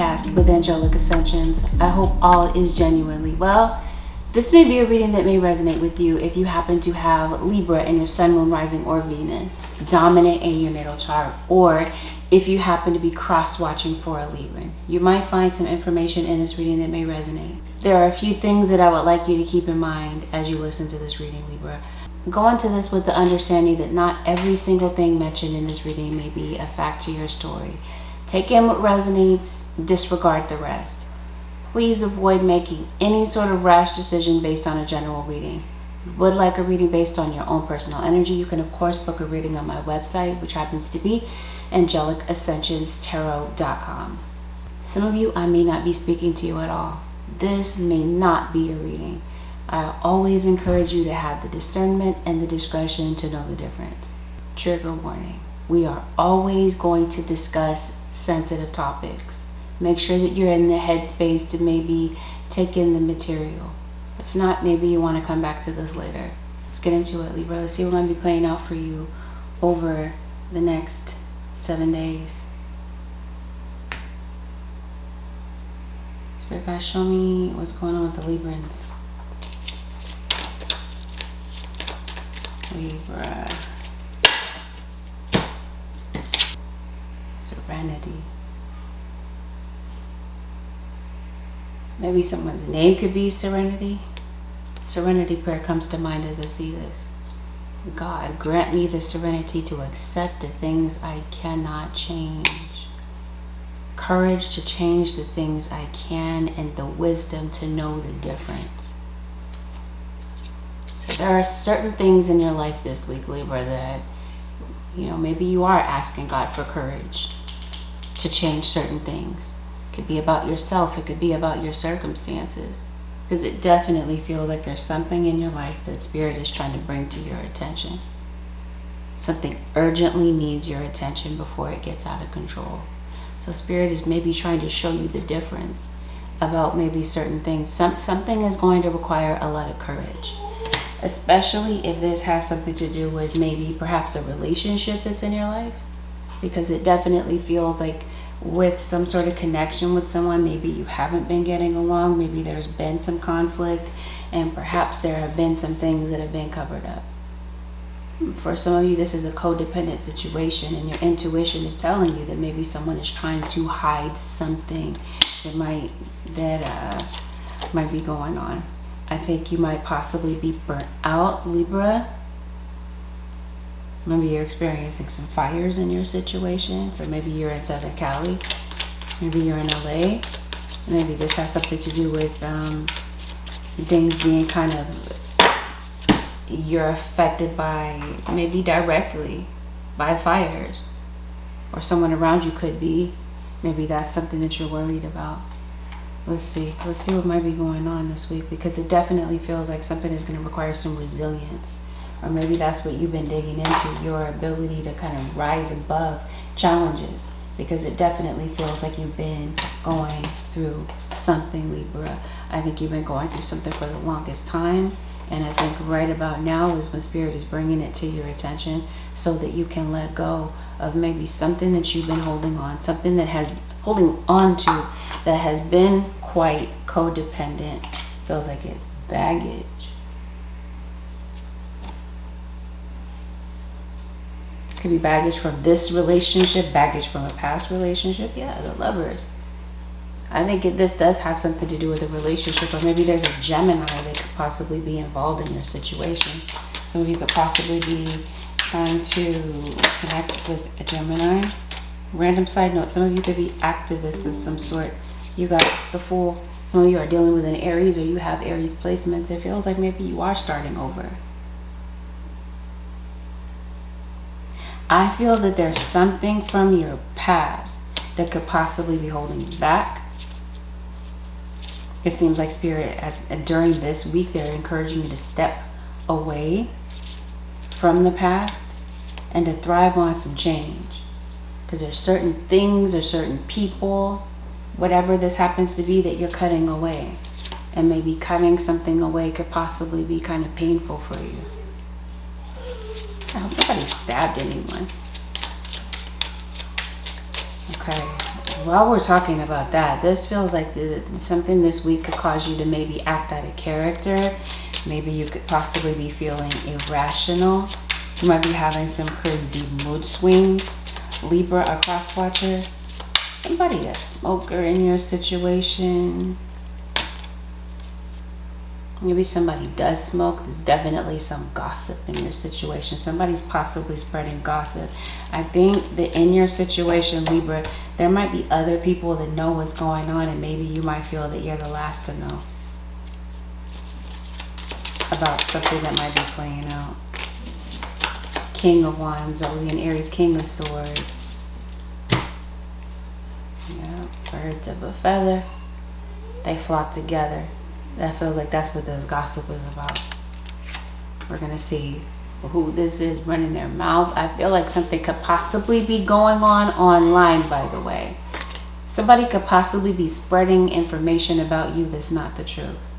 podcast with Angelic Ascensions. I hope all is genuinely well. This may be a reading that may resonate with you if you happen to have Libra in your Sun, Moon, Rising, or Venus dominant in your natal chart, or if you happen to be cross-watching for a Libran. You might find some information in this reading that may resonate. There are a few things that I would like you to keep in mind as you listen to this reading, Libra. Go into this with the understanding that not every single thing mentioned in this reading may be a fact to your story. Take in what resonates, disregard the rest. Please avoid making any sort of rash decision based on a general reading. If you would like a reading based on your own personal energy, you can of course book a reading on my website, which happens to be AngelicAscensionsTarot.com. Some of you, I may not be speaking to you at all. This may not be a reading. I always encourage you to have the discernment and the discretion to know the difference. Trigger warning. We are always going to discuss sensitive topics. Make sure that you're in the headspace to maybe take in the material. If not, maybe you want to come back to this later. Let's get into it, Libra. Let's see what might be playing out for you over the next 7 days. Spirit guys, show me what's going on with the Librans. Libra. Serenity. Maybe someone's name could be Serenity. Serenity prayer comes to mind as I see this. God, grant me the serenity to accept the things I cannot change. Courage to change the things I can, and the wisdom to know the difference. There are certain things in your life this week, Libra, that, maybe you are asking God for courage to change certain things. It could be about yourself. It could be about your circumstances. Because it definitely feels like there's something in your life that Spirit is trying to bring to your attention. Something urgently needs your attention before it gets out of control. So Spirit is maybe trying to show you the difference about maybe certain things. Something is going to require a lot of courage. Especially if this has something to do with maybe perhaps a relationship that's in your life. Because it definitely feels like with some sort of connection with someone, maybe you haven't been getting along, maybe there's been some conflict, and perhaps there have been some things that have been covered up. For some of you, this is a codependent situation, and your intuition is telling you that maybe someone is trying to hide something that might be going on. I think you might possibly be burnt out, Libra. Maybe you're experiencing some fires in your situation. So maybe you're in Southern Cali. Maybe you're in LA. Maybe this has something to do with things being kind of, you're affected by, maybe directly by fires. Or someone around you could be. Maybe that's something that you're worried about. Let's see what might be going on this week, because it definitely feels like something is going to require some resilience. Or maybe that's what you've been digging into, your ability to kind of rise above challenges, because it definitely feels like you've been going through something, Libra. I think you've been going through something for the longest time, and I think right about now is when Spirit is bringing it to your attention so that you can let go of maybe something that you've been holding on, something that has holding on to that has been quite codependent. Feels like it's baggage. Could be baggage from this relationship, baggage from a past relationship. Yeah, the Lovers. I think this does have something to do with a relationship, or maybe there's a Gemini that could possibly be involved in your situation. Some of you could possibly be trying to connect with a Gemini. Random side note, some of you could be activists of some sort. You got the Fool. Some of you are dealing with an Aries, or you have Aries placements. It feels like maybe you are starting over. I feel that there's something from your past that could possibly be holding you back. It seems like Spirit, during this week, they're encouraging you to step away from the past and to thrive on some change. Because there's certain things or certain people, whatever this happens to be, that you're cutting away. And maybe cutting something away could possibly be kind of painful for you. I hope nobody stabbed anyone. Okay, while we're talking about that, this feels like something this week could cause you to maybe act out of character. Maybe you could possibly be feeling irrational. You might be having some crazy mood swings. Libra, a cross watcher. Somebody, a smoker in your situation. Maybe somebody does smoke. There's definitely some gossip in your situation. Somebody's possibly spreading gossip. I think that in your situation, Libra, there might be other people that know what's going on, and maybe you might feel that you're the last to know about something that might be playing out. King of Wands, that would be an Aries, King of Swords. Yeah, birds of a feather. They flock together. That feels like that's what this gossip is about. We're going to see who this is running their mouth. I feel like something could possibly be going on online, by the way. Somebody could possibly be spreading information about you that's not the truth.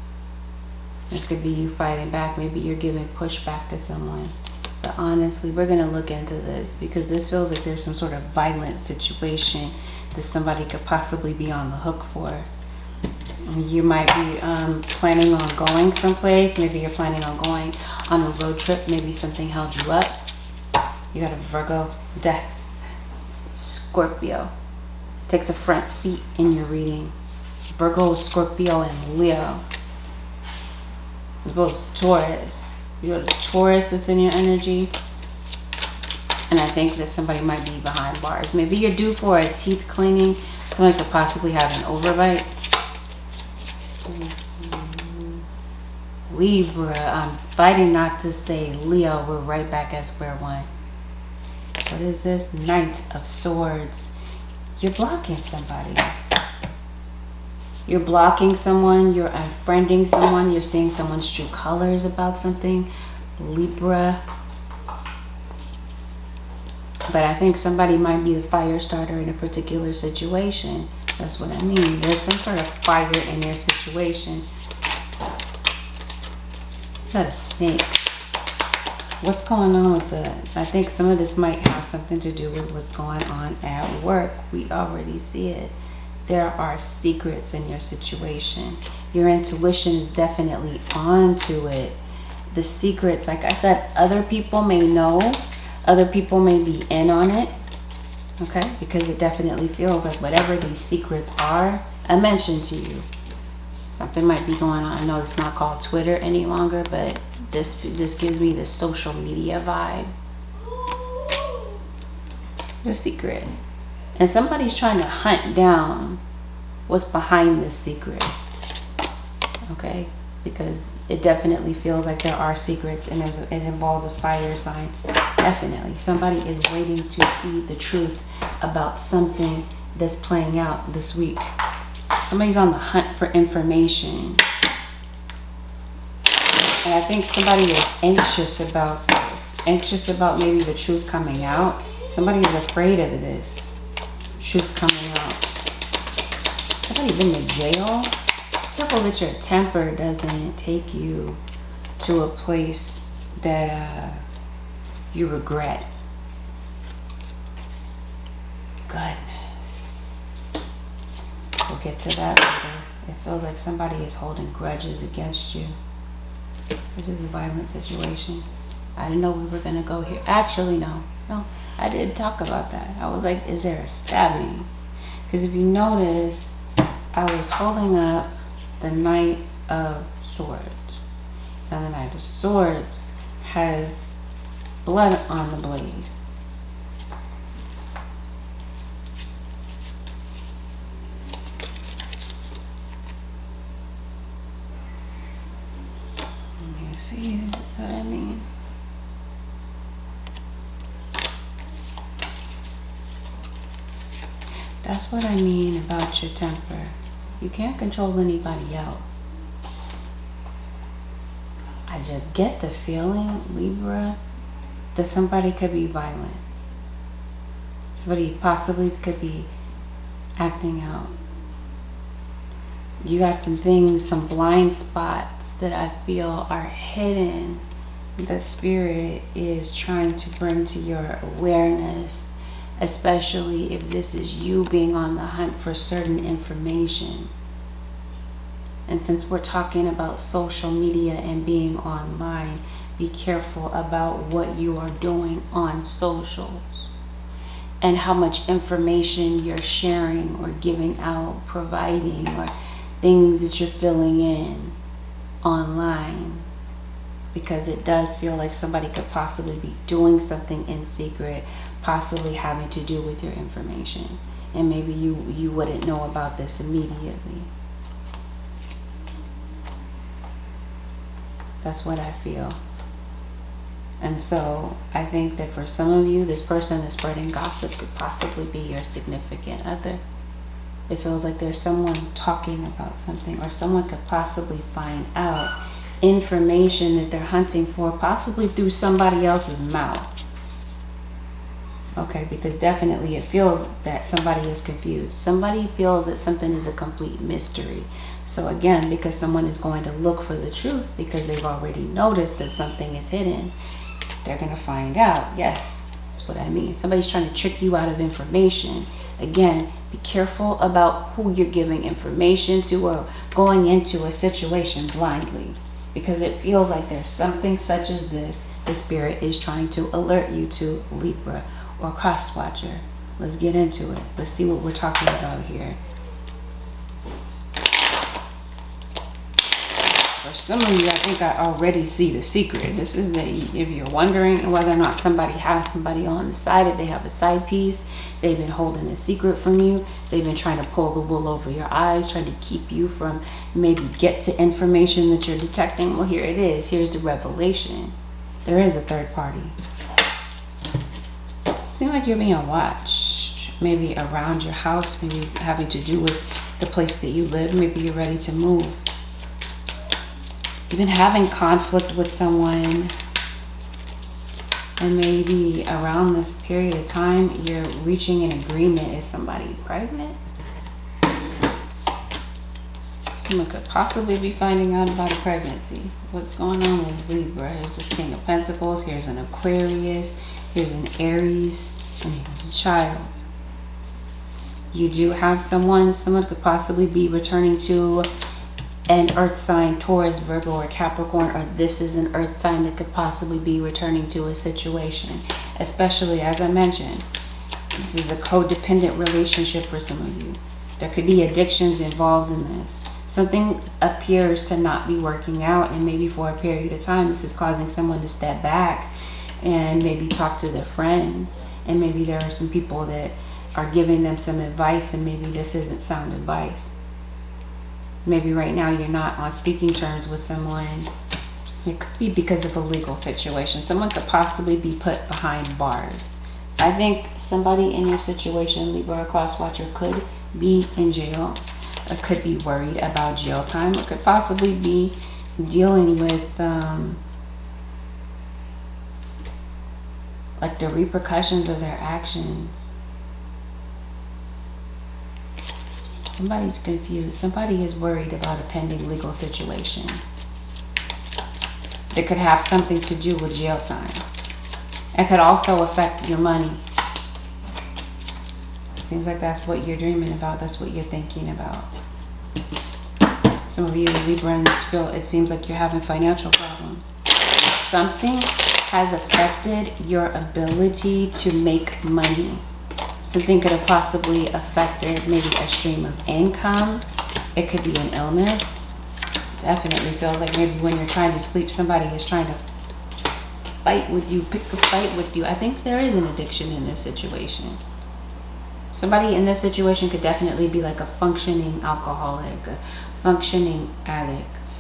This could be you fighting back. Maybe you're giving pushback to someone. But honestly, we're going to look into this because this feels like there's some sort of violent situation that somebody could possibly be on the hook for. You might be planning on going someplace. Maybe you're planning on going on a road trip. Maybe something held you up. You got a Virgo, Death, Scorpio. Takes a front seat in your reading. Virgo, Scorpio, and Leo. It's both Taurus. You got a Taurus that's in your energy. And I think that somebody might be behind bars. Maybe you're due for a teeth cleaning. Somebody could possibly have an overbite. Libra, I'm fighting not to say Leo. We're right back at square one. What is this? Knight of Swords. You're blocking somebody. You're blocking someone. You're unfriending someone. You're seeing someone's true colors about something. Libra. But I think somebody might be the fire starter in a particular situation. That's what I mean. There's some sort of fire in your situation. You got a snake. What's going on with the... I think some of this might have something to do with what's going on at work. We already see it. There are secrets in your situation. Your intuition is definitely onto it. The secrets, like I said, other people may know. Other people may be in on it. Okay? Because it definitely feels like whatever these secrets are, I mentioned to you. Something might be going on. I know it's not called Twitter any longer, but this gives me this social media vibe. It's a secret. And somebody's trying to hunt down what's behind this secret. Okay? Because it definitely feels like there are secrets and it involves a fire sign. Definitely. Somebody is waiting to see the truth about something that's playing out this week. Somebody's on the hunt for information. And I think somebody is anxious about this. Anxious about maybe the truth coming out. Somebody's afraid of this truth coming out. Somebody been to jail. Careful that your temper doesn't take you to a place that you regret. Goodness. We'll get to that later. It feels like somebody is holding grudges against you. This is a violent situation. I didn't know we were going to go here. Actually, no. No, I did talk about that. I was like, is there a stabbing? Because if you notice, I was holding up the Knight of Swords. And the Knight of Swords has blood on the blade. You see what I mean? That's what I mean about your temper. You can't control anybody else. I just get the feeling, Libra, that somebody could be violent. Somebody possibly could be acting out. You got some things, some blind spots that I feel are hidden. The spirit is trying to bring to your awareness. especially if this is you being on the hunt for certain information. And since we're talking about social media and being online, be careful about what you are doing on social and how much information you're sharing or giving out, providing, or things that you're filling in online. Because it does feel like somebody could possibly be doing something in secret, possibly having to do with your information. And maybe you wouldn't know about this immediately. That's what I feel. And so I think that for some of you, this person that's spreading gossip could possibly be your significant other. It feels like there's someone talking about something, or someone could possibly find out information that they're hunting for, possibly through somebody else's mouth. Okay, because definitely it feels that somebody is confused. Somebody feels that something is a complete mystery. So again, because someone is going to look for the truth because they've already noticed that something is hidden, they're going to find out. Yes, that's what I mean. Somebody's trying to trick you out of information. Again, be careful about who you're giving information to or going into a situation blindly, because it feels like there's something such as this the spirit is trying to alert you to, Libra or cross watcher. Let's get into it. Let's see what we're talking about here. For some of you, I think I already see the secret. This is that if you're wondering whether or not somebody has somebody on the side, if they have a side piece, they've been holding a secret from you. They've been trying to pull the wool over your eyes, trying to keep you from maybe get to information that you're detecting. Well, here it is. Here's the revelation. There is a third party. Seems like you're being watched, maybe around your house, maybe having to do with the place that you live. Maybe you're ready to move. You've been having conflict with someone, and maybe around this period of time, you're reaching an agreement. Is somebody pregnant? Someone could possibly be finding out about a pregnancy. What's going on with Libra? Here's this King of Pentacles. Here's an Aquarius. Here's an Aries. And here's a child. You do have someone could possibly be returning to an earth sign, Taurus, Virgo, or Capricorn, or this is an earth sign that could possibly be returning to a situation. Especially, as I mentioned, this is a codependent relationship for some of you. There could be addictions involved in this. Something appears to not be working out, and maybe for a period of time, this is causing someone to step back and maybe talk to their friends. And maybe there are some people that are giving them some advice, and maybe this isn't sound advice. Maybe right now you're not on speaking terms with someone. It could be because of a legal situation. Someone could possibly be put behind bars. I think somebody in your situation, Libra or cross watcher, could be in jail, or could be worried about jail time, or could possibly be dealing with like the repercussions of their actions. Somebody's confused. Somebody is worried about a pending legal situation that could have something to do with jail time. It could also affect your money. It seems like that's what you're dreaming about. That's what you're thinking about. Some of you Librans feel it seems like you're having financial problems. Something has affected your ability to make money. Something could have possibly affected maybe a stream of income. It could be an illness. Definitely feels like maybe when you're trying to sleep, somebody is trying to fight with you, pick a fight with you. I think there is an addiction in this situation. Somebody in this situation could definitely be like a functioning alcoholic, a functioning addict.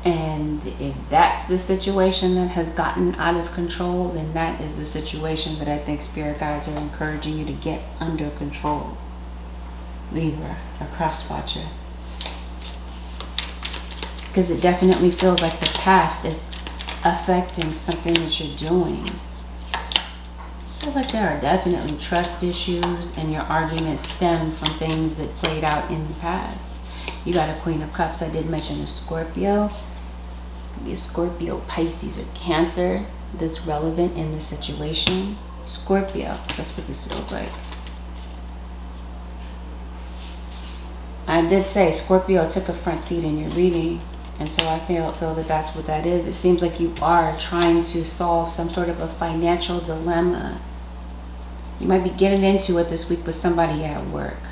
And if that's the situation that has gotten out of control, then that is the situation that I think spirit guides are encouraging you to get under control. Libra, or cross watcher. Because it definitely feels like the past is affecting something that you're doing. It feels like there are definitely trust issues, and your arguments stem from things that played out in the past. You got a Queen of Cups. I did mention a Scorpio. It's going to be a Scorpio, Pisces, or Cancer that's relevant in this situation. Scorpio. That's what this feels like. I did say Scorpio took a front seat in your reading. And so I feel that that's what that is. It seems like you are trying to solve some sort of a financial dilemma. You might be getting into it this week with somebody at work,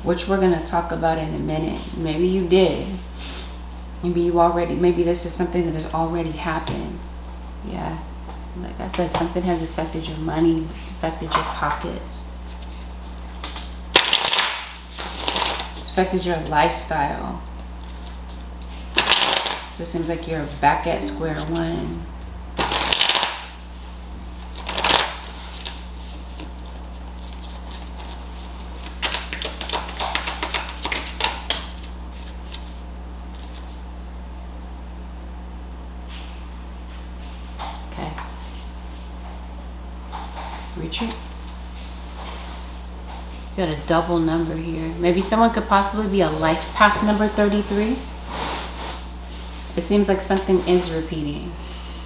which we're going to talk about in a minute. Maybe you did. Maybe this is something that has already happened. Yeah. Like I said, something has affected your money. It's affected your pockets. It's affected your lifestyle. It seems like you're back at square one. Okay. Retreat. You got a double number here. Maybe someone could possibly be a life path number 33. It seems like something is repeating.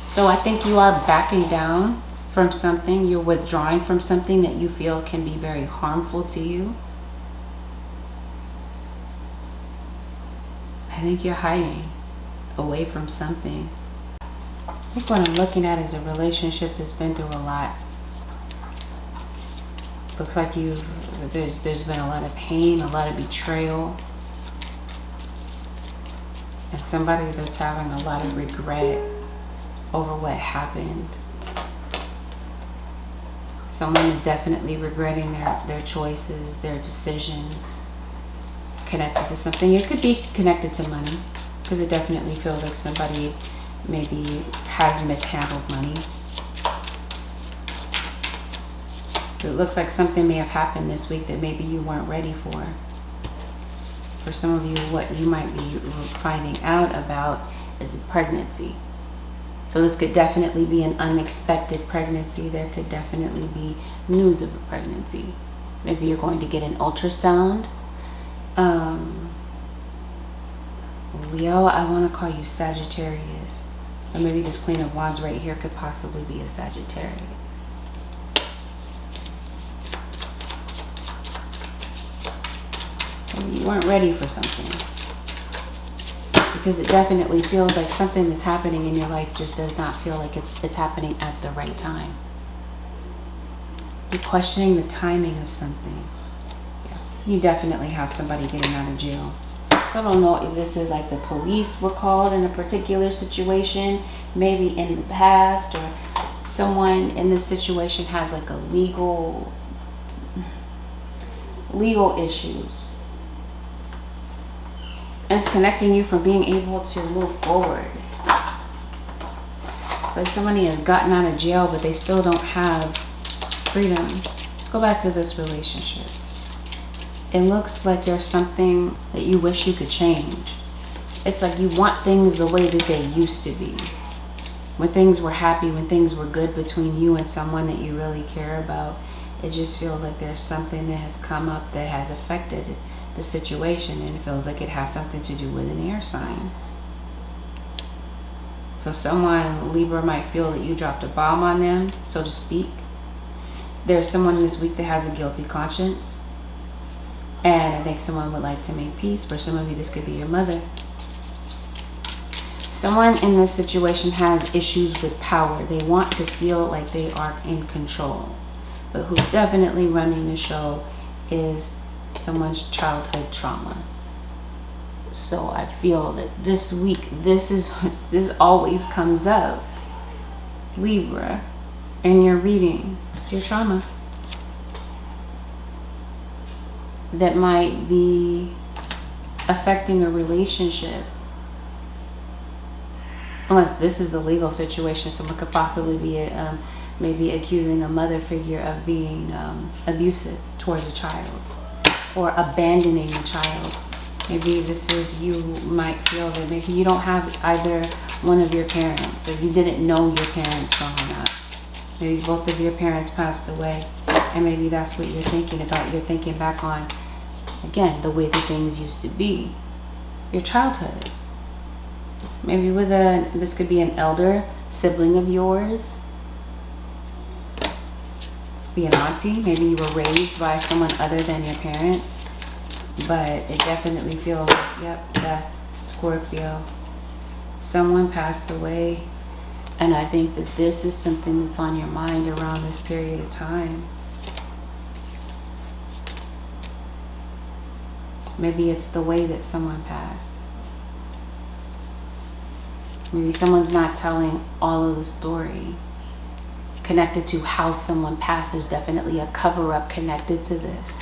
So I think you are backing down from something. You're withdrawing from something that you feel can be very harmful to you. I think you're hiding away from something. I think what I'm looking at is a relationship that's been through a lot. Looks like there's been a lot of pain, a lot of betrayal. And somebody that's having a lot of regret over what happened. Someone is definitely regretting their choices, their decisions, connected to something. It could be connected to money, because it definitely feels like somebody maybe has mishandled money. It looks like something may have happened this week that maybe you weren't ready for. For some of you, what you might be finding out about is a pregnancy. So this could definitely be an unexpected pregnancy. There could definitely be news of a pregnancy. Maybe you're going to get an ultrasound. Leo, I want to call you Sagittarius. Or maybe this Queen of Wands right here could possibly be a Sagittarius. You weren't ready for something, because it definitely feels like something that's happening in your life just does not feel like it's happening at the right time. You're questioning the timing of something. Yeah. You definitely have somebody getting out of jail. So I don't know if this is like the police were called in a particular situation, maybe in the past, or someone in this situation has like a legal issues. And it's connecting you from being able to move forward. It's like somebody has gotten out of jail, but they still don't have freedom. Let's go back to this relationship. It looks like there's something that you wish you could change. It's like you want things the way that they used to be. When things were happy, when things were good between you and someone that you really care about, it just feels like there's something that has come up that has affected the situation, and it feels like it has something to do with an air sign. So someone, Libra, might feel that you dropped a bomb on them, so to speak. There's someone this week that has a guilty conscience, and I think someone would like to make peace. For some of you, this could be your mother. Someone in this situation has issues with power. They want to feel like they are in control, but who's definitely running the show is someone's childhood trauma. So I feel that this week, this always comes up, Libra, in your reading. It's your trauma that might be affecting a relationship. Unless this is the legal situation, someone could possibly be maybe accusing a mother figure of being abusive towards a child, or abandoning a child. Maybe this is, you might feel that maybe you don't have either one of your parents, or you didn't know your parents growing up. Maybe both of your parents passed away, and maybe that's what you're thinking about. You're thinking back on, again, the way that things used to be. Your childhood. Maybe this could be an elder sibling of yours. be an auntie. Maybe you were raised by someone other than your parents. But it definitely feels like, yep, death, Scorpio. Someone passed away. And I think that this is something that's on your mind around this period of time. Maybe it's the way that someone passed. Maybe someone's not telling all of the story connected to how someone passed. There's definitely a cover-up connected to this.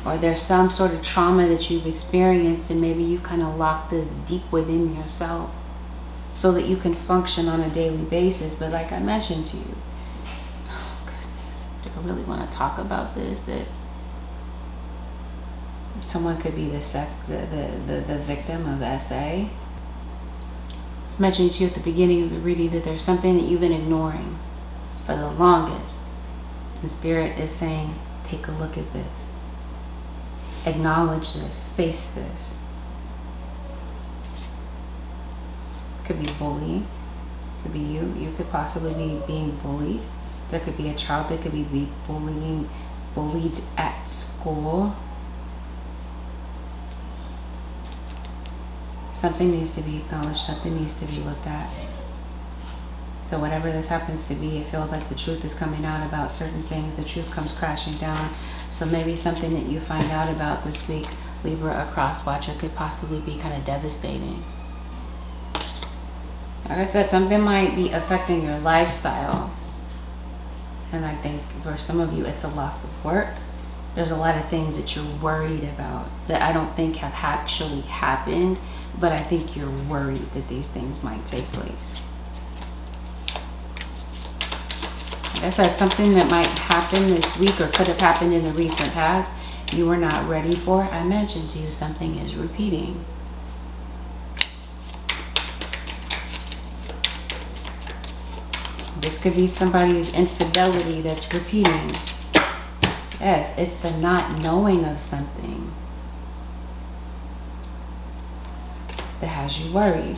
Or there's some sort of trauma that you've experienced, and maybe you've kind of locked this deep within yourself so that you can function on a daily basis. But like I mentioned to you, oh goodness, do I really want to talk about this? That someone could be the victim of SA. I was mentioning to you at the beginning of the reading that there's something that you've been ignoring for the longest. And Spirit is saying, take a look at this. Acknowledge this. Face this. Could be bullying. Could be you. You could possibly be being bullied. There could be a child that could be bullied at school. Something needs to be acknowledged. Something needs to be looked at. So whatever this happens to be, it feels like the truth is coming out about certain things. The truth comes crashing down. So maybe something that you find out about this week, Libra, a cross watcher, could possibly be kind of devastating. Like I said, something might be affecting your lifestyle. And I think for some of you, it's a loss of work. There's a lot of things that you're worried about that I don't think have actually happened, but I think you're worried that these things might take place. Like I said, something that might happen this week or could have happened in the recent past, you were not ready for. I mentioned to you something is repeating. This could be somebody's infidelity that's repeating. Yes, it's the not knowing of something that has you worried.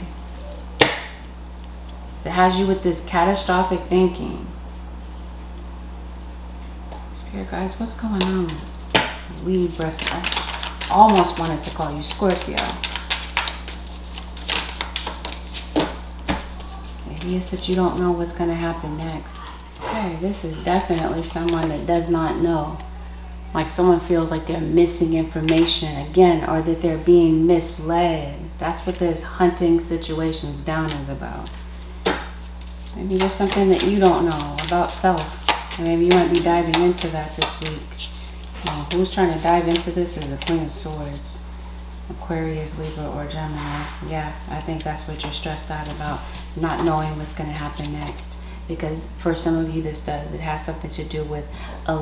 That has you with this catastrophic thinking. Spirit guys, what's going on with Libra? I almost wanted to call you Scorpio. Maybe it's that you don't know what's going to happen next. Okay, this is definitely someone that does not know. Like someone feels like they're missing information again, or that they're being misled. That's what this hunting situations down is about. Maybe there's something that you don't know about self. And maybe you might be diving into that this week. Who's trying to dive into this is the Queen of Swords. Aquarius, Libra, or Gemini. Yeah, I think that's what you're stressed out about. Not knowing what's going to happen next. Because for some of you this does. It has something to do with a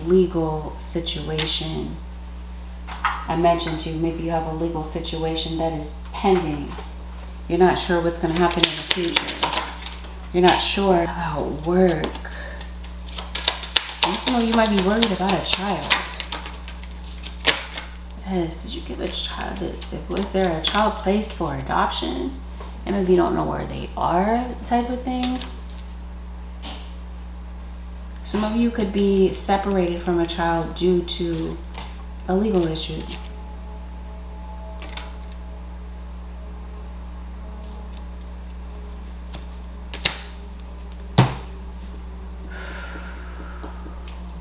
legal situation. I mentioned to you, maybe you have a legal situation that is pending. You're not sure what's going to happen in the future. You're not sure about work. Some of you might be worried about a child. Yes, did you give a child? Was there a child placed for adoption? And maybe you don't know where they are, type of thing. Some of you could be separated from a child due to a legal issue.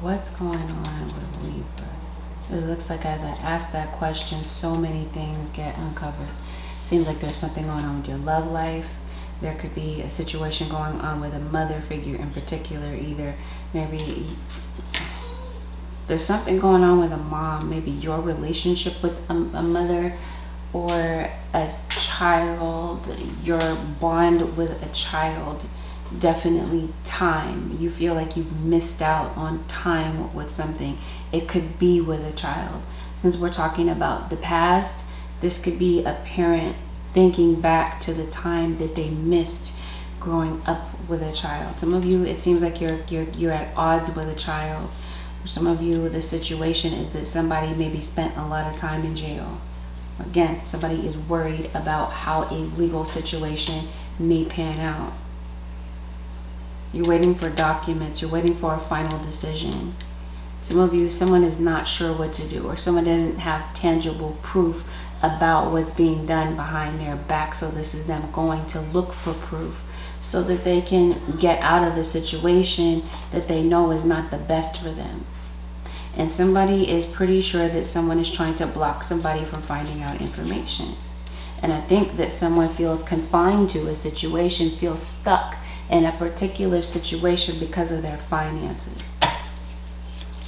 What's going on with Libra? It looks like as I ask that question, so many things get uncovered. Seems like there's something going on with your love life. There could be a situation going on with a mother figure in particular. Either maybe there's something going on with a mom, maybe your relationship with a mother or a child, your bond with a child. Definitely time. You feel like you've missed out on time with something. It could be with a child. Since we're talking about the past, this could be a parent thinking back to the time that they missed growing up with a child. Some of you, it seems like you're at odds with a child. For some of you, the situation is that somebody maybe spent a lot of time in jail. Again, somebody is worried about how a legal situation may pan out. You're waiting for documents. You're waiting for a final decision. Some of you, someone is not sure what to do, or someone doesn't have tangible proof about what's being done behind their back. So this is them going to look for proof so that they can get out of a situation that they know is not the best for them. And somebody is pretty sure that someone is trying to block somebody from finding out information. And I think that someone feels confined to a situation, feels stuck in a particular situation because of their finances.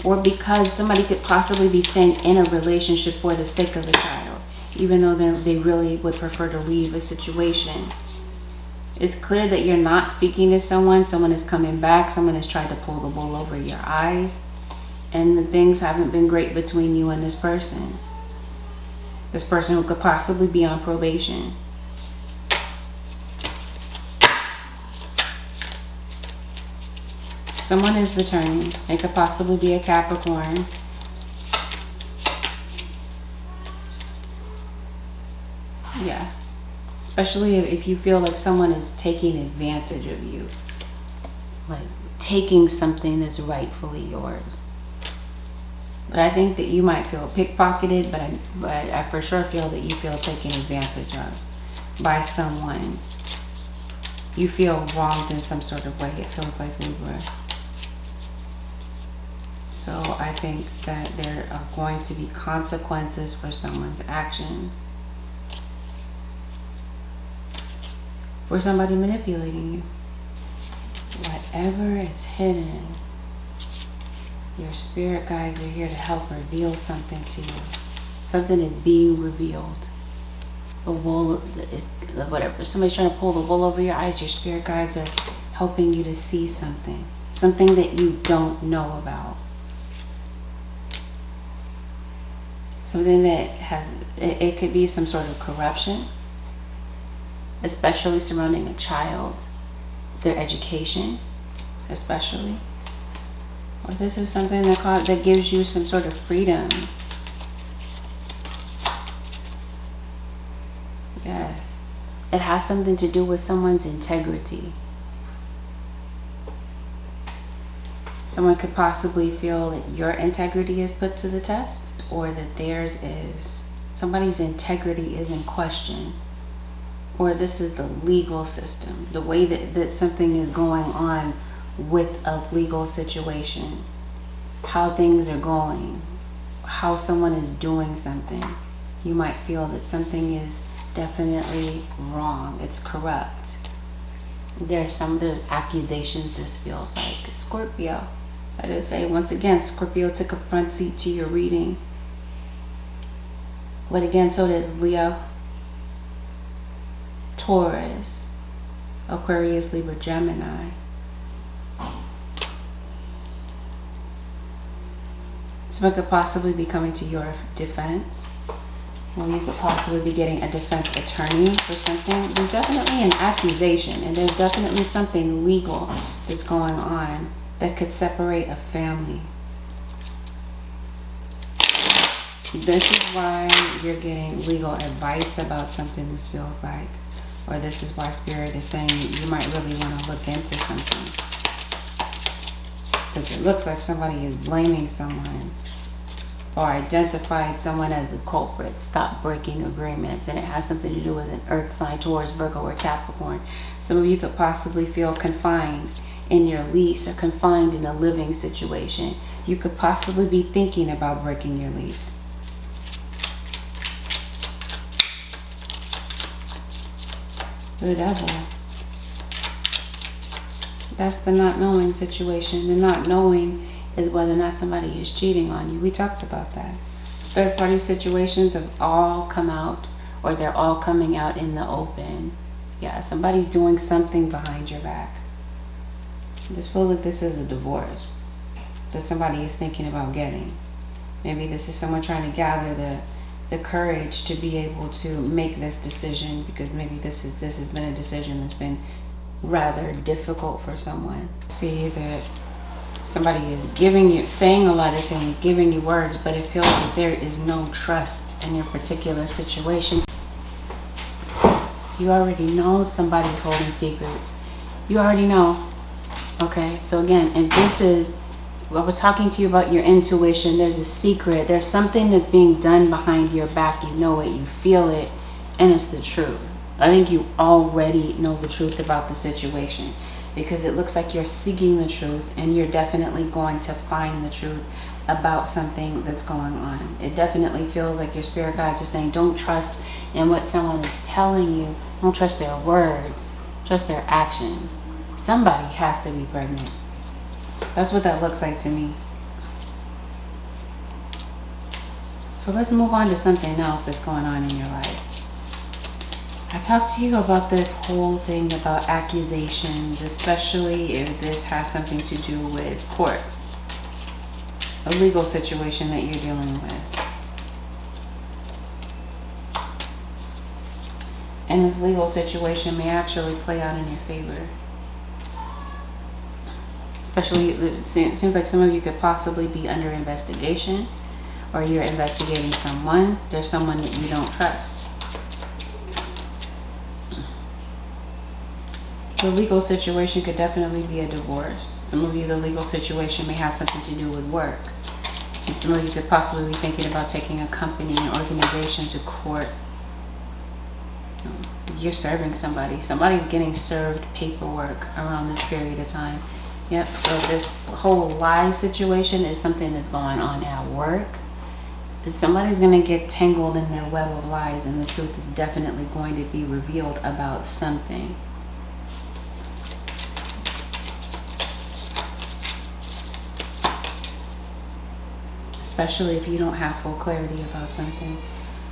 Or because somebody could possibly be staying in a relationship for the sake of a child, even though they really would prefer to leave a situation. It's clear that you're not speaking to someone. Someone is coming back. Someone has tried to pull the wool over your eyes. And the things haven't been great between you and this person. This person who could possibly be on probation. Someone is returning. They could possibly be a Capricorn. Yeah. Especially if you feel like someone is taking advantage of you. Like taking something that's rightfully yours. But I think that you might feel pickpocketed, but I for sure feel that you feel taken advantage of by someone. You feel wronged in some sort of way. It feels like Libra. So I think that there are going to be consequences for someone's actions. For somebody manipulating you. Whatever is hidden, your spirit guides are here to help reveal something to you. Something is being revealed. The wool is whatever. Somebody's trying to pull the wool over your eyes. Your spirit guides are helping you to see something. Something that you don't know about. Something that has, it could be some sort of corruption. Especially surrounding a child. Their education, especially. Or this is something that gives you some sort of freedom. Yes. It has something to do with someone's integrity. Someone could possibly feel that your integrity is put to the test, or that theirs is. Somebody's integrity is in question. Or this is the legal system, the way that something is going on with a legal situation, how things are going, how someone is doing something. You might feel that something is definitely wrong. It's corrupt. There's accusations, this feels like. Scorpio. I did say, once again, Scorpio took a front seat to your reading. But again, so did Leo, Taurus, Aquarius, Libra, Gemini. Someone could possibly be coming to your defense. Some of you could possibly be getting a defense attorney for something. There's definitely an accusation, and there's definitely something legal that's going on that could separate a family. This is why you're getting legal advice about something, this feels like. Or this is why Spirit is saying you might really want to look into something. Because it looks like somebody is blaming someone. Or identified someone as the culprit. Stop breaking agreements. And it has something to do with an earth sign, Taurus, Virgo, or Capricorn. Some of you could possibly feel confined in your lease or confined in a living situation. You could possibly be thinking about breaking your lease. The Devil. That's the not knowing situation. The not knowing is whether or not somebody is cheating on you. We talked about that. Third party situations have all come out, or they're all coming out in the open. Yeah, somebody's doing something behind your back. This feels like this is a divorce that somebody is thinking about getting. Maybe this is someone trying to gather the courage to be able to make this decision, because maybe this has been a decision that's been rather difficult for someone. See that somebody is saying a lot of things, giving you words, but it feels that there is no trust in your particular situation. You already know somebody's holding secrets. You already know. Okay, so again, and this is, I was talking to you about your intuition. There's a secret. There's something that's being done behind your back. You know it, you feel it, and it's the truth. I think you already know the truth about the situation, because it looks like you're seeking the truth, and you're definitely going to find the truth about something that's going on. It definitely feels like your spirit guides are saying, don't trust in what someone is telling you. Don't trust their words. Trust their actions. Somebody has to be pregnant. That's what that looks like to me. So let's move on to something else that's going on in your life. I talked to you about this whole thing about accusations, especially if this has something to do with court, a legal situation that you're dealing with. And this legal situation may actually play out in your favor. Especially, it seems like some of you could possibly be under investigation, or you're investigating someone. There's someone that you don't trust. The legal situation could definitely be a divorce. Some of you, the legal situation may have something to do with work. And some of you could possibly be thinking about taking a company, an organization to court. You're serving somebody. Somebody's getting served paperwork around this period of time. Yep, so this whole lie situation is something that's going on at work. Somebody's going to get tangled in their web of lies, and the truth is definitely going to be revealed about something. Especially if you don't have full clarity about something.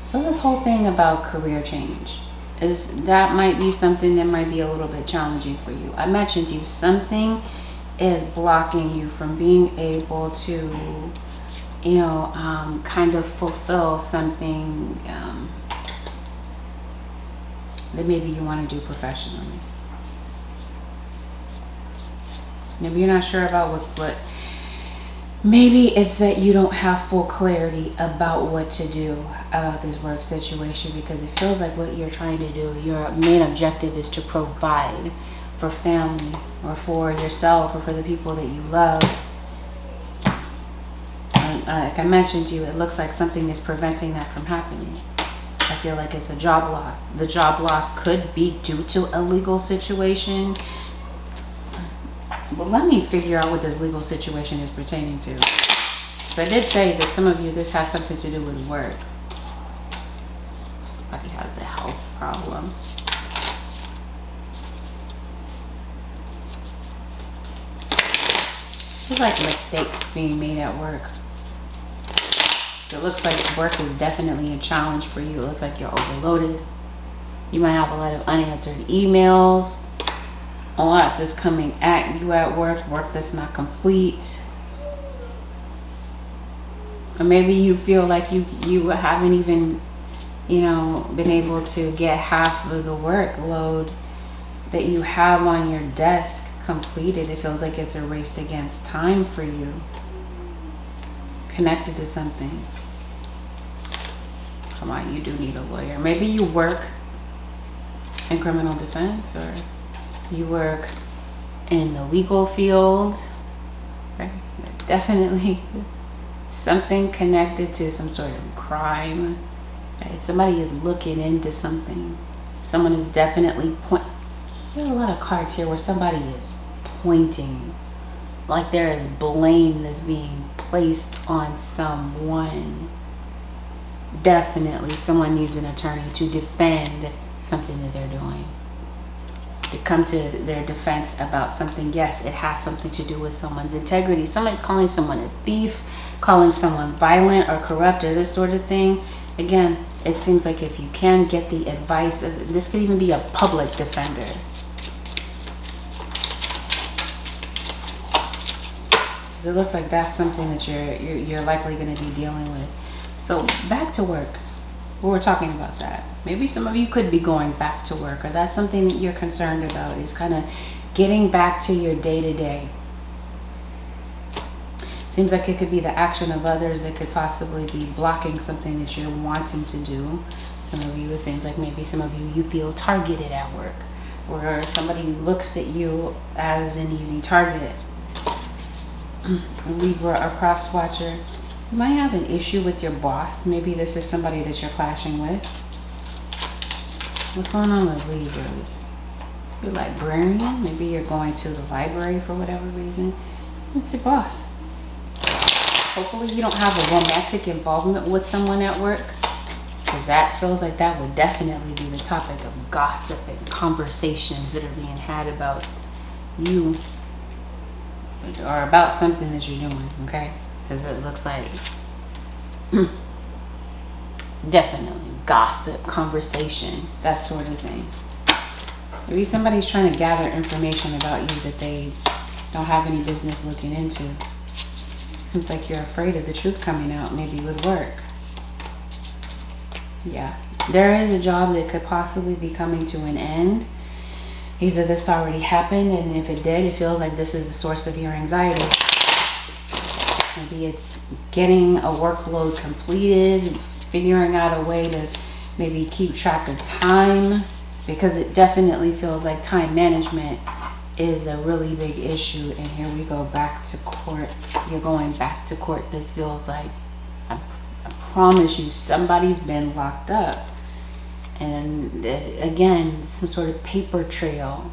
So this whole thing about career change, that might be something that might be a little bit challenging for you. I mentioned to you, something is blocking you from being able to, kind of fulfill something that maybe you want to do professionally. Maybe you're not sure about what maybe it's that you don't have full clarity about what to do about this work situation, because it feels like what you're trying to do, your main objective is to provide for family, or for yourself, or for the people that you love. Like I mentioned to you, it looks like something is preventing that from happening. I feel like it's a job loss. The job loss could be due to a legal situation. But let me figure out what this legal situation is pertaining to. So I did say that some of you, this has something to do with work. Somebody has a health problem. It's like mistakes being made at work. So it looks like work is definitely a challenge for you. It looks like you're overloaded. You might have a lot of unanswered emails, a lot that's coming at you at work that's not complete. Or maybe you feel like you haven't even, been able to get half of the workload that you have on your desk completed. It feels like it's a race against time for you, connected to something. Come on, you do need a lawyer. Maybe you work in criminal defense, or you work in the legal field, right? Definitely something connected to some sort of crime, right? Somebody is looking into something. Someone is definitely There are a lot of cards here where somebody is pointing, like there is blame that's being placed on someone. Definitely someone needs an attorney to defend something that they're doing, to come to their defense about something. Yes, it has something to do with someone's integrity. Somebody's calling someone a thief, calling someone violent or corrupt, or this sort of thing. Again, it seems like if you can get the advice of, this could even be a public defender. It looks like that's something that you're likely going to be dealing with. So back to work. We were talking about that. Maybe some of you could be going back to work, or that's something that you're concerned about, is kind of getting back to your day-to-day. Seems like it could be the action of others that could possibly be blocking something that you're wanting to do. Some of you, it seems like maybe some of you feel targeted at work. or somebody looks at you as an easy target. A Libra or cross watcher. You might have an issue with your boss. Maybe this is somebody that you're clashing with. What's going on with Libras? You're a librarian. Maybe you're going to the library for whatever reason. It's your boss. Hopefully you don't have a romantic involvement with someone at work, because that feels like that would definitely be the topic of gossip and conversations that are being had about you or about something that you're doing, okay? Because it looks like definitely gossip, conversation, that sort of thing. Maybe somebody's trying to gather information about you that they don't have any business looking into. Seems like you're afraid of the truth coming out, maybe with work. Yeah, there is a job that could possibly be coming to an end. Either this already happened, and if it did, it feels like this is the source of your anxiety. Maybe it's getting a workload completed, figuring out a way to maybe keep track of time, because it definitely feels like time management is a really big issue. And here we go back to court. You're going back to court. This feels like, I promise you, somebody's been locked up. And again, some sort of paper trail.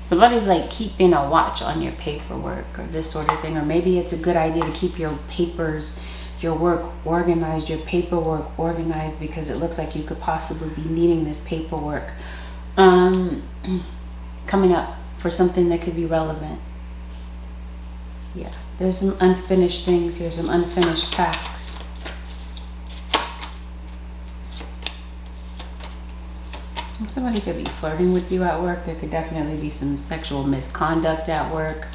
Somebody's like keeping a watch on your paperwork or this sort of thing. Or maybe it's a good idea to keep your papers, your work organized, your paperwork organized, because it looks like you could possibly be needing this paperwork coming up for something that could be relevant. Yeah, there's some unfinished things here, some unfinished tasks. Somebody could be flirting with you at work. There could definitely be some sexual misconduct at work.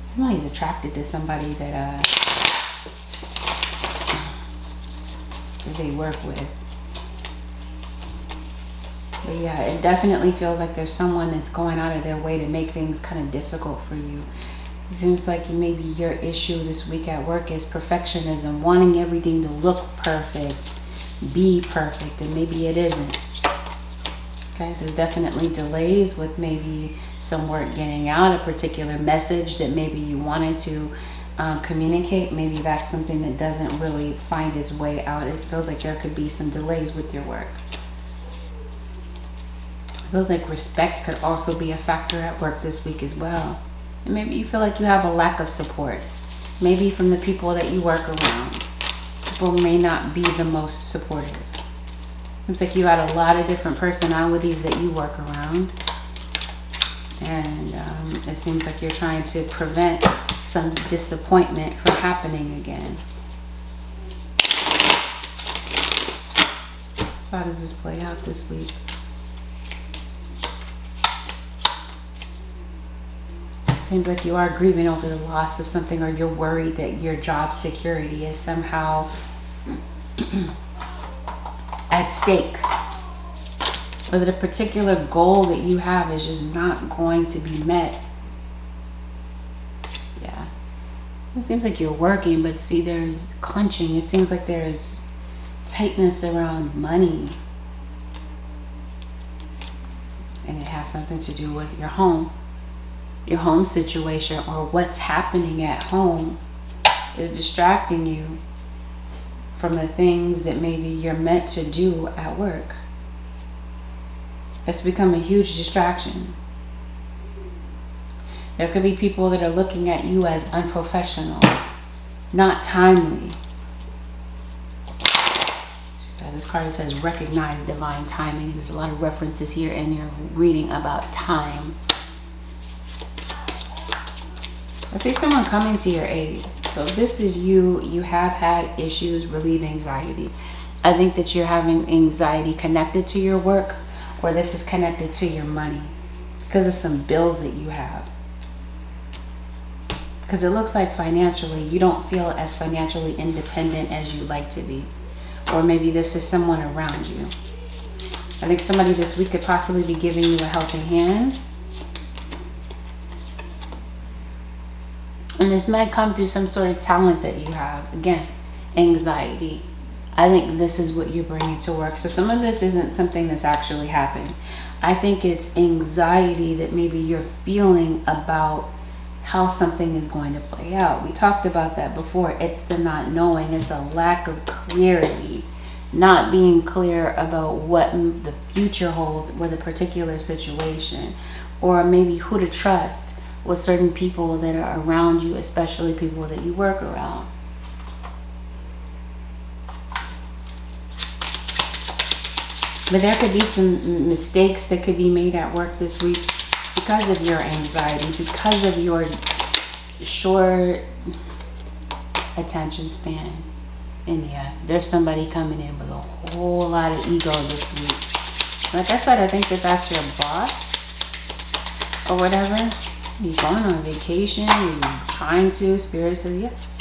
Somebody's attracted to somebody that they work with. But yeah, it definitely feels like there's someone that's going out of their way to make things kind of difficult for you. It seems like maybe your issue this week at work is perfectionism, wanting everything to look perfect, be perfect, and maybe it isn't. Okay, there's definitely delays with maybe some work getting out, a particular message that maybe you wanted to communicate. Maybe that's something that doesn't really find its way out. It feels like there could be some delays with your work. It feels like respect could also be a factor at work this week as well. And maybe you feel like you have a lack of support. Maybe from the people that you work around. People may not be the most supportive. Seems like you got a lot of different personalities that you work around. And it seems like you're trying to prevent some disappointment from happening again. So how does this play out this week? Seems like you are grieving over the loss of something, or you're worried that your job security is somehow at stake, or that a particular goal that you have is just not going to be met. Yeah, it seems like you're working, but see, there's clenching. It seems like there's tightness around money, and it has something to do with your home situation, or what's happening at home is distracting you from the things that maybe you're meant to do at work. It's become a huge distraction. There could be people that are looking at you as unprofessional, not timely. This card says recognize divine timing. There's a lot of references here in your reading about time. I see someone coming to your aid. So if this is you, you have had issues, relieve anxiety. I think that you're having anxiety connected to your work, or this is connected to your money because of some bills that you have. Because it looks like financially, you don't feel as financially independent as you'd like to be. Or maybe this is someone around you. I think somebody this week could possibly be giving you a helping hand. And this might come through some sort of talent that you have. Again, anxiety. I think this is what you're bringing to work. So some of this isn't something that's actually happened. I think it's anxiety that maybe you're feeling about how something is going to play out. We talked about that before. It's the not knowing. It's a lack of clarity, not being clear about what the future holds with a particular situation, or maybe who to trust with certain people that are around you, especially people that you work around. But there could be some mistakes that could be made at work this week because of your anxiety, because of your short attention span. And yeah, there's somebody coming in with a whole lot of ego this week. Like I said, I think that that's your boss or whatever. You're going on vacation, you're trying to. Spirit says yes.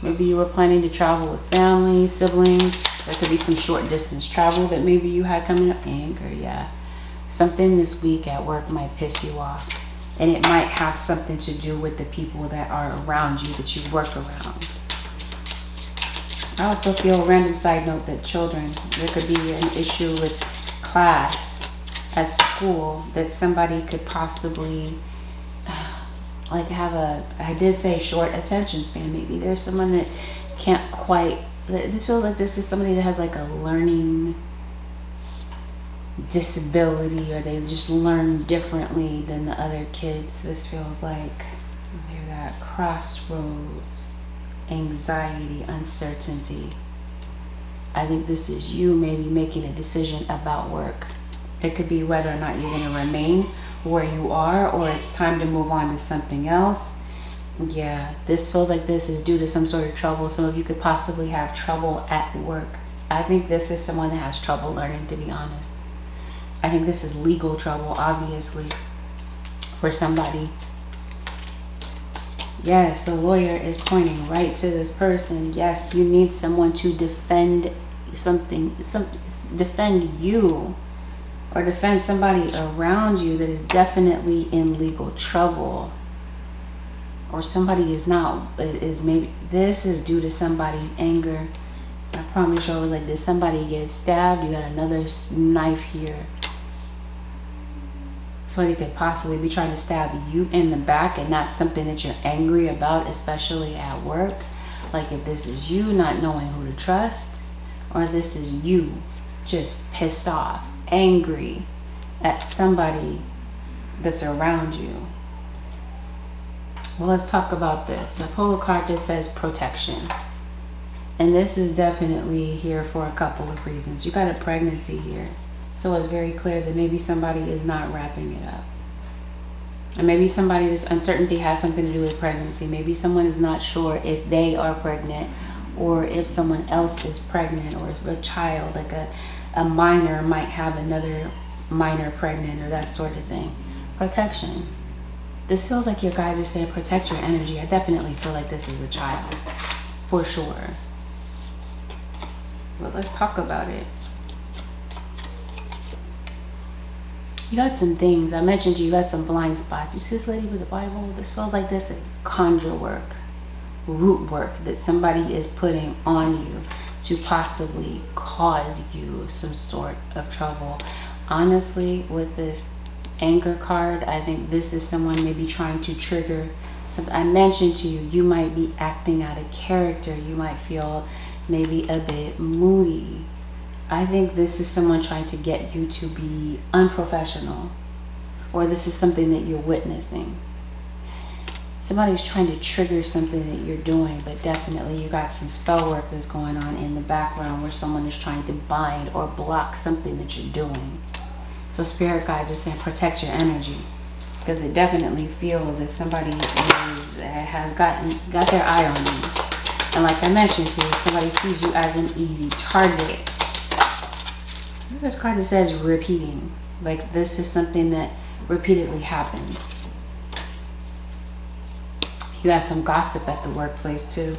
Maybe you were planning to travel with family, siblings. There could be some short distance travel that maybe you had coming up. Anger, yeah. Something this week at work might piss you off. And it might have something to do with the people that are around you, that you work around. I also feel, random side note, that children, there could be an issue with class at school that somebody could possibly like have I did say short attention span. Maybe there's someone that can't quite, this feels like this is somebody that has like a learning disability, or they just learn differently than the other kids. This feels like you got crossroads, anxiety, uncertainty. I think this is you maybe making a decision about work. It could be whether or not you're going to remain where you are, or it's time to move on to something else. Yeah, this feels like this is due to some sort of trouble. Some of you could possibly have trouble at work. I think this is someone that has trouble learning, to be honest. I think this is legal trouble, obviously, for somebody. Yes, the lawyer is pointing right to this person. Yes, you need someone to defend something, defend you, or defend somebody around you that is definitely in legal trouble. Or somebody is not, maybe this is due to somebody's anger. I promise you, I was like, did somebody get stabbed? You got another knife here. Somebody could possibly be trying to stab you in the back, and that's something that you're angry about, especially at work. Like if this is you not knowing who to trust, or this is you just pissed off, angry at somebody that's around you. Well, let's talk about this. I pull a card that says protection. And this is definitely here for a couple of reasons. You got a pregnancy here. So it's very clear that maybe somebody is not wrapping it up. And maybe somebody, this uncertainty has something to do with pregnancy. Maybe someone is not sure if they are pregnant, or if someone else is pregnant, or if a child, like a minor might have another minor pregnant, or that sort of thing. Protection. This feels like your guides are saying protect your energy. I definitely feel like this is a child, for sure. But let's talk about it. You got some things. I mentioned you got some blind spots. You see this lady with the Bible? This feels like this is conjure work, root work that somebody is putting on you to possibly cause you some sort of trouble. Honestly, with this anger card, I think this is someone maybe trying to trigger something. I mentioned to you, you might be acting out of character. You might feel maybe a bit moody. I think this is someone trying to get you to be unprofessional, or this is something that you're witnessing. Somebody's trying to trigger something that you're doing, but definitely you got some spell work that's going on in the background where someone is trying to bind or block something that you're doing. So spirit guides are saying protect your energy, because it definitely feels that somebody has got their eye on you. And like I mentioned to you, somebody sees you as an easy target. This card that says repeating, like this is something that repeatedly happens. You got some gossip at the workplace too.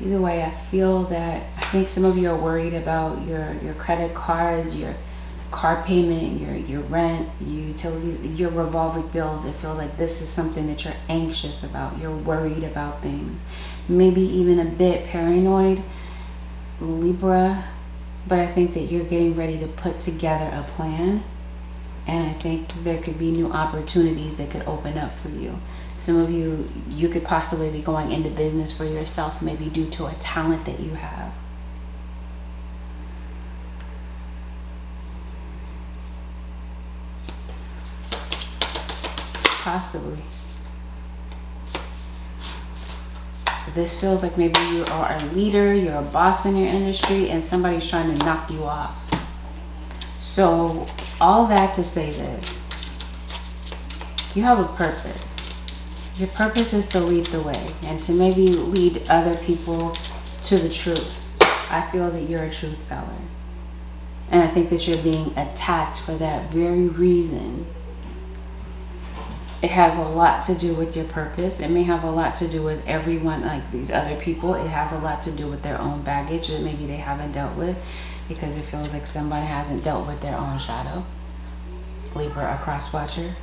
Either way, I feel that I think some of you are worried about your credit cards, your car payment, your rent, your utilities, your revolving bills. It feels like this is something that you're anxious about. You're worried about things. Maybe even a bit paranoid, Libra. But I think that you're getting ready to put together a plan. And I think there could be new opportunities that could open up for you. Some of you could possibly be going into business for yourself, maybe due to a talent that you have. Possibly. This feels like maybe you are a leader, you're a boss in your industry, and somebody's trying to knock you off. So, all that to say this, you have a purpose. Your purpose is to lead the way and to maybe lead other people to the truth. I feel that you're a truth teller. And I think that you're being attacked for that very reason. It has a lot to do with your purpose. It may have a lot to do with everyone, like these other people. It has a lot to do with their own baggage that maybe they haven't dealt with, because it feels like somebody hasn't dealt with their own shadow. Libra, a cross watcher.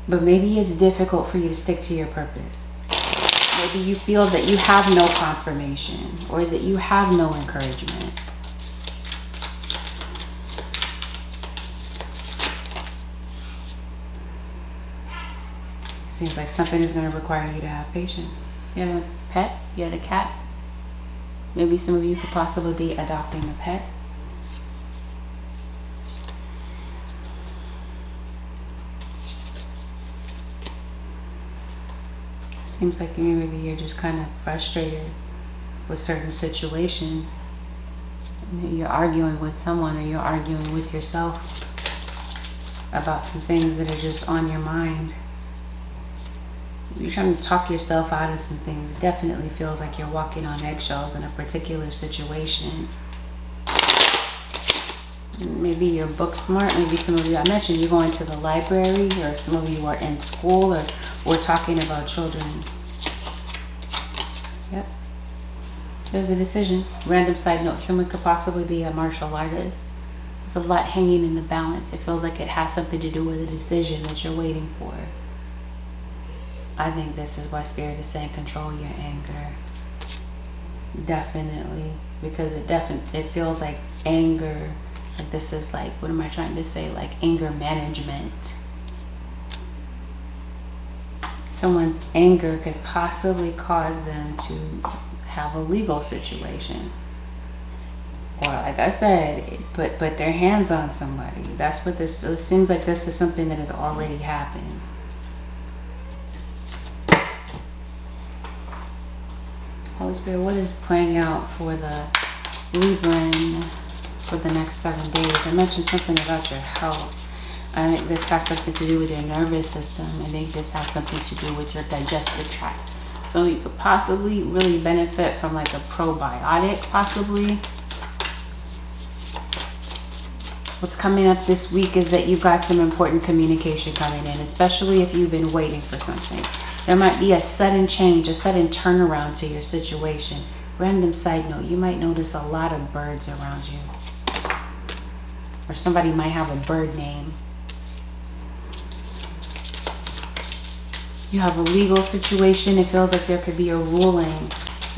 But maybe it's difficult for you to stick to your purpose. Maybe you feel that you have no confirmation or that you have no encouragement. Seems like something is going to require you to have patience. You have a pet? You had a cat? Maybe some of you could possibly be adopting a pet. Seems like maybe you're just kind of frustrated with certain situations. You're arguing with someone, or you're arguing with yourself about some things that are just on your mind. You're trying to talk yourself out of some things. Definitely feels like you're walking on eggshells in a particular situation. Maybe you're book smart. Maybe some of you, I mentioned you're going to the library, or some of you are in school, or we're talking about children. Yep. There's a decision. Random side note, someone could possibly be a martial artist. There's a lot hanging in the balance. It feels like it has something to do with a decision that you're waiting for. I think this is why Spirit is saying control your anger. Definitely. Because it feels like anger. Like this is like, what am I trying to say? Like anger management. Someone's anger could possibly cause them to have a legal situation. Or like I said, put their hands on somebody. That's what this seems like. This is something that has already happened. Holy Spirit, what is playing out for the Libran for the next 7 days? I mentioned something about your health. I think this has something to do with your nervous system. I think this has something to do with your digestive tract. So you could possibly really benefit from like a probiotic, possibly. What's coming up this week is that you've got some important communication coming in, especially if you've been waiting for something. There might be a sudden change, a sudden turnaround to your situation. Random side note, you might notice a lot of birds around you. Or somebody might have a bird name. You have a legal situation. It feels like there could be a ruling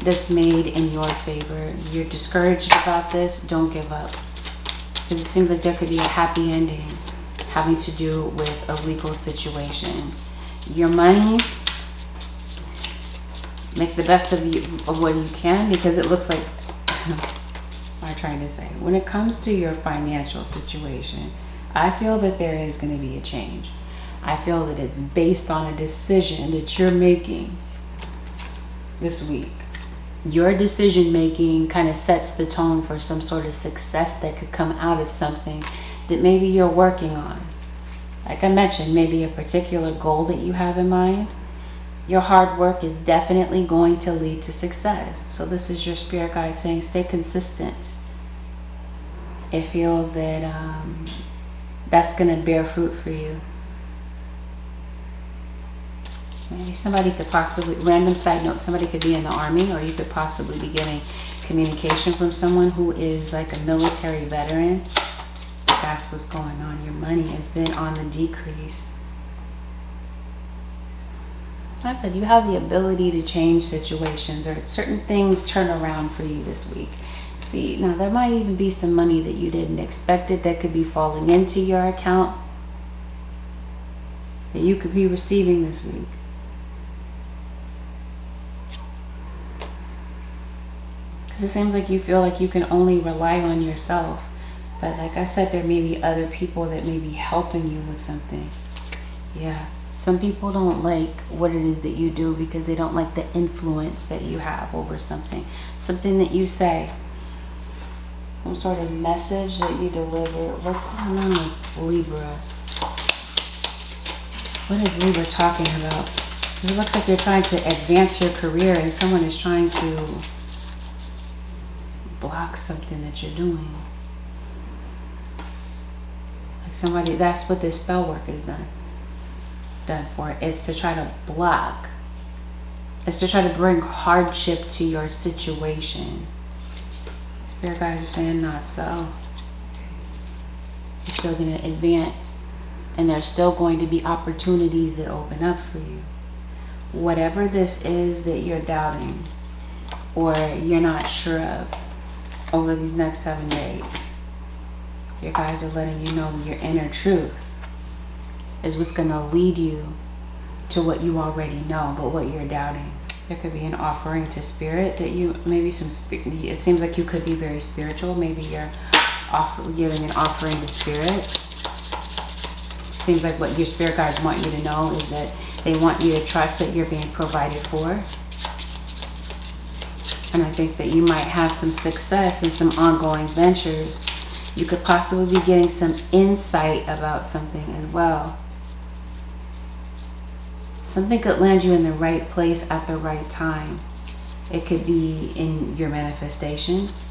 that's made in your favor. You're discouraged about this. Don't give up. Because it seems like there could be a happy ending having to do with a legal situation. Your money, make the best of what you can, because it looks like, what am I trying to say? When it comes to your financial situation, I feel that there is going to be a change. I feel that it's based on a decision that you're making this week. Your decision making kind of sets the tone for some sort of success that could come out of something that maybe you're working on. Like I mentioned, maybe a particular goal that you have in mind. Your hard work is definitely going to lead to success. So this is your spirit guide saying stay consistent. It feels that that's going to bear fruit for you. Maybe somebody could possibly, random side note, somebody could be in the army, or you could possibly be getting communication from someone who is like a military veteran. That's what's going on. Your money has been on the decrease. Like I said, you have the ability to change situations, or certain things turn around for you this week. See, now there might even be some money that you didn't expect it that could be falling into your account that you could be receiving this week. Because it seems like you feel like you can only rely on yourself. But like I said, there may be other people that may be helping you with something. Yeah. Some people don't like what it is that you do because they don't like the influence that you have over something. Something that you say. Some sort of message that you deliver. What's going on with Libra? What is Libra talking about? Because it looks like you're trying to advance your career and someone is trying to block something that you're doing. Like somebody, that's what this spell work is done for. It's to try to block. It's to try to bring hardship to your situation. Spirit guides are saying not so. You're still going to advance. And there's still going to be opportunities that open up for you. Whatever this is that you're doubting or you're not sure of over these next 7 days, your guides are letting you know your inner truth is what's going to lead you to what you already know, but what you're doubting. There could be an offering to spirit that you, maybe it seems like you could be very spiritual. Maybe you're giving an offering to spirits. Seems like what your spirit guides want you to know is that they want you to trust that you're being provided for. And I think that you might have some success in some ongoing ventures. You could possibly be getting some insight about something as well. Something could land you in the right place at the right time. It could be in your manifestations.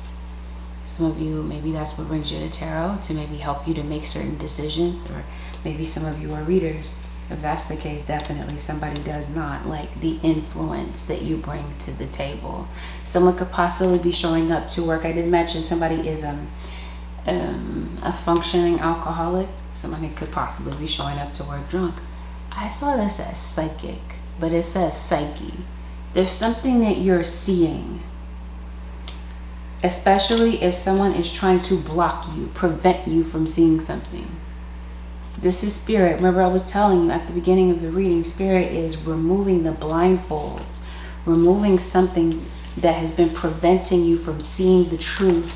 Some of you, maybe that's what brings you to tarot, to maybe help you to make certain decisions, or maybe some of you are readers. If that's the case, definitely somebody does not like the influence that you bring to the table. Someone could possibly be showing up to work. I did mention somebody is a functioning alcoholic. Somebody could possibly be showing up to work drunk. I saw this as psychic, but it says psyche. There's something that you're seeing, especially if someone is trying to block you, prevent you from seeing something. This is spirit. Remember, I was telling you at the beginning of the reading, spirit is removing the blindfolds, removing something that has been preventing you from seeing the truth.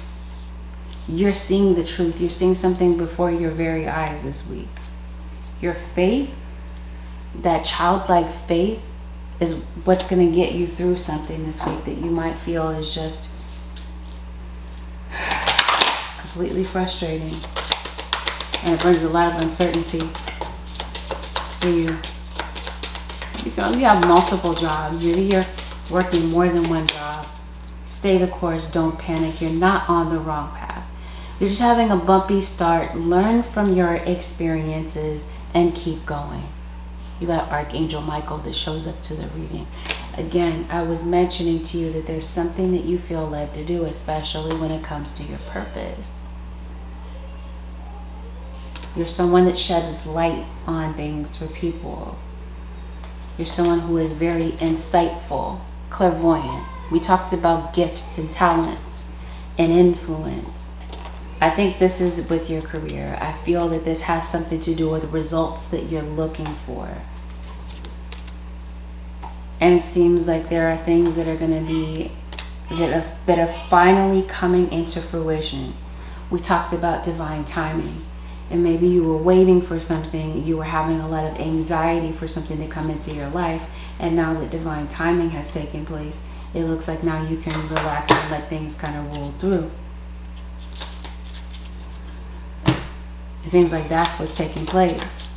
You're seeing the truth. You're seeing something before your very eyes this week. Your faith, that childlike faith, is what's going to get you through something this week that you might feel is just completely frustrating. And it brings a lot of uncertainty for you. So you have multiple jobs. You're working more than one job. Stay the course. Don't panic. You're not on the wrong path. You're just having a bumpy start. Learn from your experiences and keep going. You got Archangel Michael that shows up to the reading. Again, I was mentioning to you that there's something that you feel led to do, especially when it comes to your purpose. You're someone that sheds light on things for people. You're someone who is very insightful, clairvoyant. We talked about gifts and talents and influence. I think this is with your career. I feel that this has something to do with the results that you're looking for. And it seems like there are things that are going to be, that are finally coming into fruition. We talked about divine timing. And maybe you were waiting for something, you were having a lot of anxiety for something to come into your life, and now that divine timing has taken place, it looks like now you can relax and let things kind of roll through. It seems like that's what's taking place.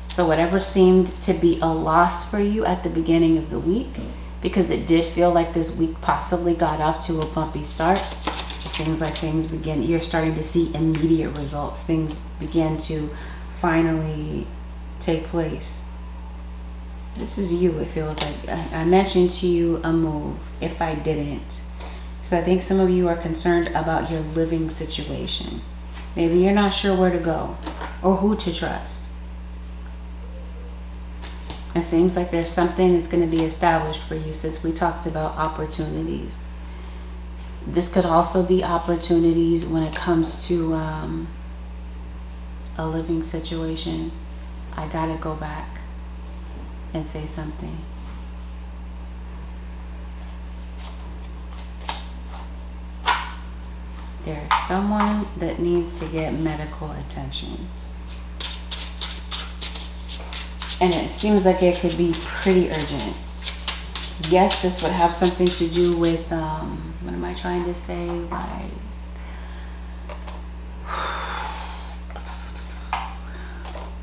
So whatever seemed to be a loss for you at the beginning of the week, because it did feel like this week possibly got off to a bumpy start, it seems like things begin, you're starting to see immediate results. Things begin to finally take place. This is you, it feels like. I mentioned to you a move. If I didn't, Because I think some of you are concerned about your living situation. Maybe you're not sure where to go or who to trust. It seems like there's something that's going to be established for you, since we talked about opportunities. This could also be opportunities when it comes to a living situation. I gotta go back and say something. There is someone that needs to get medical attention. And it seems like it could be pretty urgent. Yes, this would have something to do with, what am I trying to say? Like,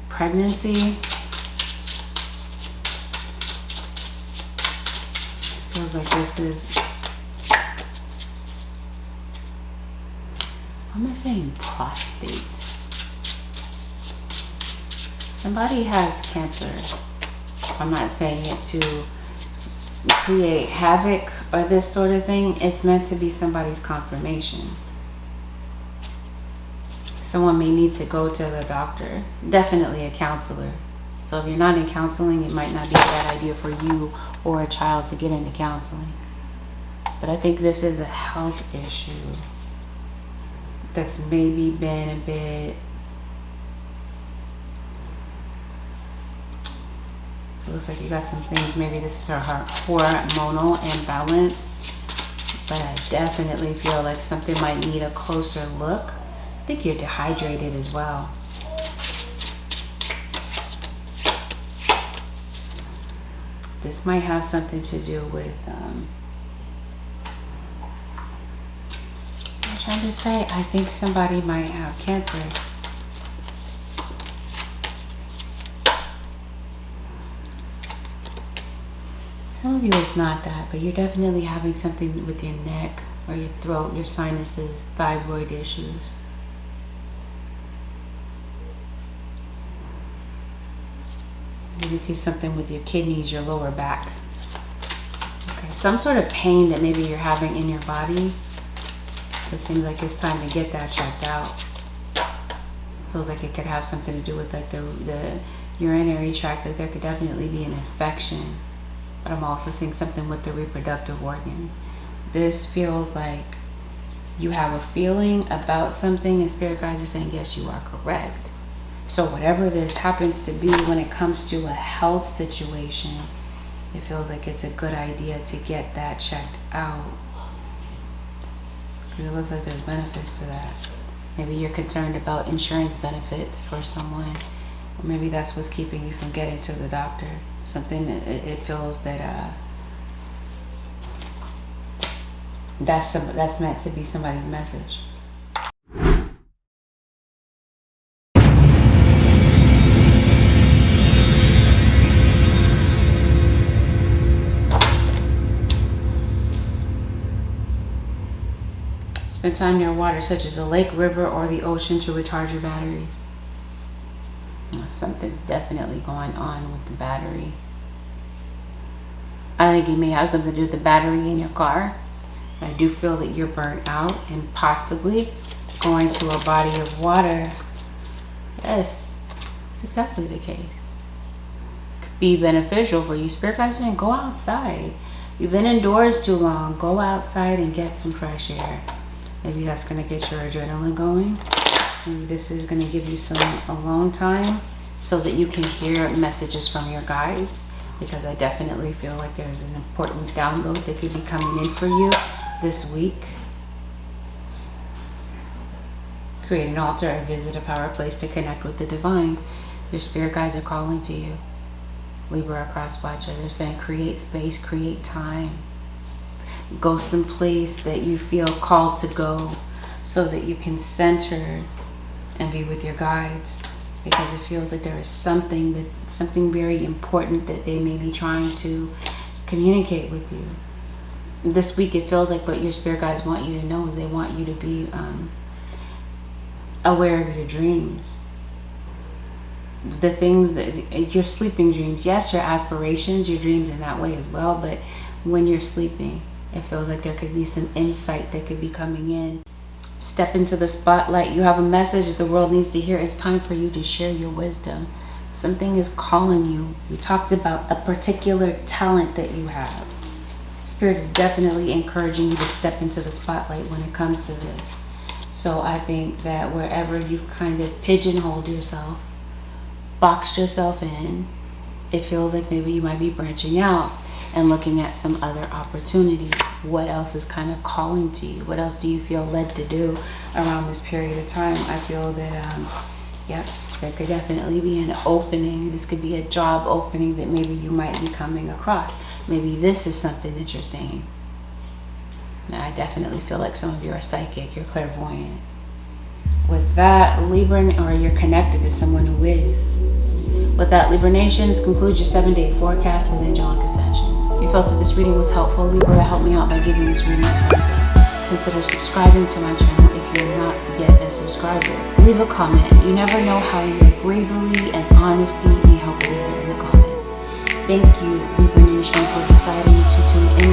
pregnancy. This feels like this is, what am I saying? Prostate. Somebody has cancer. I'm not saying it to create havoc or this sort of thing. It's meant to be somebody's confirmation. Someone may need to go to the doctor, definitely a counselor. So if you're not in counseling, it might not be a bad idea for you or a child to get into counseling. But I think this is a health issue that's maybe been a bit, so it looks like you got some things. Maybe this is her hormonal imbalance, but I definitely feel like something might need a closer look. I think you're dehydrated as well. This might have something to do with, I'm trying to say, I think somebody might have cancer. Some of you it's not that, but you're definitely having something with your neck or your throat, your sinuses, thyroid issues. You can see something with your kidneys, your lower back. Okay, some sort of pain that maybe you're having in your body. It seems like it's time to get that checked out. Feels like it could have something to do with like the urinary tract. Like there could definitely be an infection. But I'm also seeing something with the reproductive organs. This feels like you have a feeling about something, and spirit guides are saying, yes, you are correct. So whatever this happens to be, when it comes to a health situation, it feels like it's a good idea to get that checked out. Because it looks like there's benefits to that. Maybe you're concerned about insurance benefits for someone. Or maybe that's what's keeping you from getting to the doctor. Something that it feels that that's meant to be somebody's message. Spend time near water such as a lake, river, or the ocean to recharge your batteries. Something's definitely going on with the battery. I think it may have something to do with the battery in your car. I do feel that you're burnt out, and possibly going to a body of water. Yes, it's exactly the case. Could be beneficial for you. Spirit guides saying go outside. You've been indoors too long. Go outside and get some fresh air. Maybe that's going to get your adrenaline going. Maybe this is going to give you some alone time so that you can hear messages from your guides, because I definitely feel like there's an important download that could be coming in for you this week. Create an altar or visit a power place to connect with the divine. Your spirit guides are calling to you. Libra cross watcher, they're saying create space, create time. Go someplace that you feel called to go so that you can center and be with your guides, because it feels like there is something very important that they may be trying to communicate with you. This week it feels like what your spirit guides want you to know is they want you to be aware of your dreams. The things that your sleeping dreams, yes, your aspirations, your dreams in that way as well, but when you're sleeping, It feels like there could be some insight that could be coming in. Step into the spotlight. You have a message the world needs to hear. It's time for you to share your wisdom. Something is calling you. We talked about a particular talent that you have. Spirit is definitely encouraging you to step into the spotlight when it comes to this. So I think that wherever you've kind of pigeonholed yourself, boxed yourself in, it feels like maybe you might be branching out and looking at some other opportunities. What else is kind of calling to you? What else do you feel led to do around this period of time? I feel that, there could definitely be an opening. This could be a job opening that maybe you might be coming across. Maybe this is something that you're seeing. Now, I definitely feel like some of you are psychic, you're clairvoyant. With that, Libra, or you're connected to someone who is. With that, Libra Nation, this concludes your 7-day forecast with Angelic Ascensions. If you felt that this reading was helpful, Libra, help me out by giving this reading a thumbs up. Consider subscribing to my channel if you're not yet a subscriber. Leave a comment. You never know how your bravery and honesty may help a leader in the comments. Thank you, Libra Nation, for deciding to tune in